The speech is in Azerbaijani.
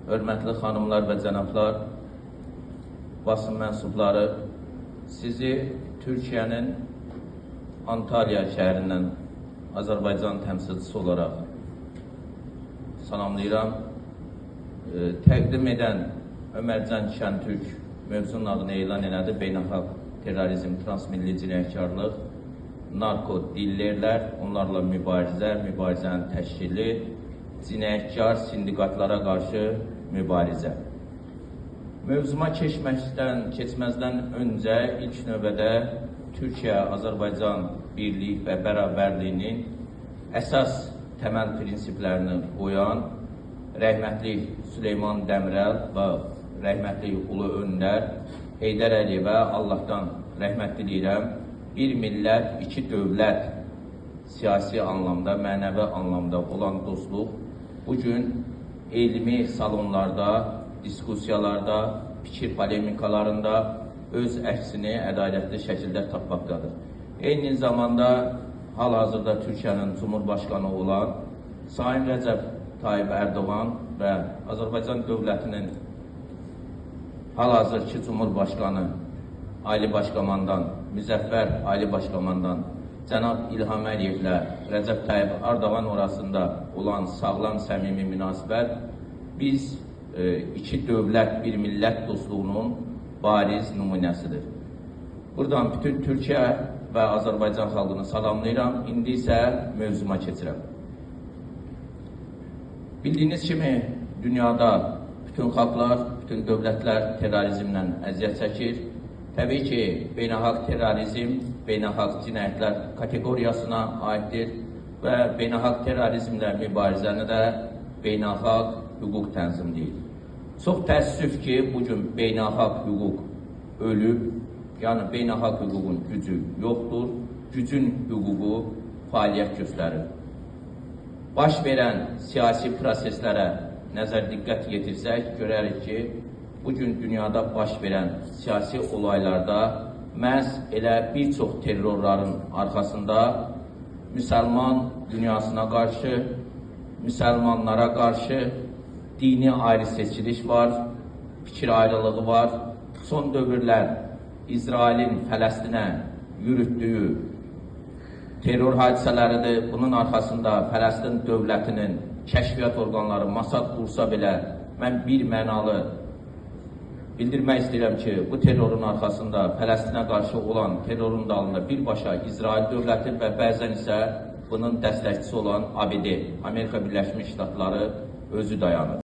hörmətli xanımlar və cənablar, basın mənsubları, sizi Türkiyənin Antalya şəhərindən Azərbaycan təmsilçisi olaraq salamlayıram. Təqdim edən Ömərcan Şəntürk mövzunun adını elan elədi. Beynəlxalq terrorizm, transmilli cinayətkarlıq, narko dillerlər, onlarla mübarizənin təşkili, cinayətkar sindikatlara qarşı mübarizə. Mövzuma keçməzdən öncə ilk növbədə Türkiyə-Azərbaycan birlik və bərabərliyinin əsas təməl prinsiplərini qoyan rəhmətli Süleyman Dəmirəl və rəhmətli Ulu Öndər Heydər Əliyevə Allahdan rəhmət diləyirəm. Bir millət, iki dövlət siyasi anlamda, mənəvi anlamda olan dostluq bugün elmi salonlarda, diskusiyalarda, fikir polemikalarında öz əksini ədalətli şəkildə tapmaqdadır. Eyni zamanda hal-hazırda Türkiyənin Cumhurbaşqanı olan Sayın Rəcəb Tayyip Erdoğan və Azərbaycan dövlətinin hal-hazırki Cumhurbaşqanı Ali Başkomandan, Müzəffər Ali Başkomandan cənab İlham Əliyevlə Rəcəb Tayyip Erdoğan arasında olan sağlam, səmimi münasibət biz iki dövlət, bir millət dostluğunun bariz nümunəsidir. Buradan bütün Türkiyə və Azərbaycan xalqını salamlayıram. İndi isə mövzuma keçirəm. Bildiyiniz kimi dünyada bütün xalqlar, bütün dövlətlər terrorizmlə əziyyət çəkir. Təbii ki, beynəlxalq terrorizm, beynəlxalq cinayətlər kateqoriyasına aiddir və beynəlxalq terrorizmlə mübarizəni də beynəlxalq hüquq tənzimləyir. Çox təəssüf ki, bugün beynəlxalq hüquq ölüb, yəni beynəlxalq hüququn gücü yoxdur, gücün hüququ fəaliyyət göstərir. Baş verən siyasi proseslərə nəzər diqqət yetirsək, görərik ki, bugün dünyada baş verən siyasi olaylarda məhz elə bir çox terrorların arxasında müsəlman dünyasına qarşı, müsəlmanlara qarşı dini ayrı seçiliş var, fikir ayrılığı var. Son dövrlər İsrailin Fələstinə yürütdüyü terror hadisələridir. Bunun arxasında Fələstin dövlətinin kəşfiyyat orqanları Masad qursa belə mən bir mənalı bildirmək istəyirəm ki, bu terrorun arxasında Fələstinə qarşı olan terrorun dalında birbaşa İsrail dövləti və bəzən isə bunun dəstəkçisi olan ABD, Amerika Birləşmiş Ştatları özü dayanır.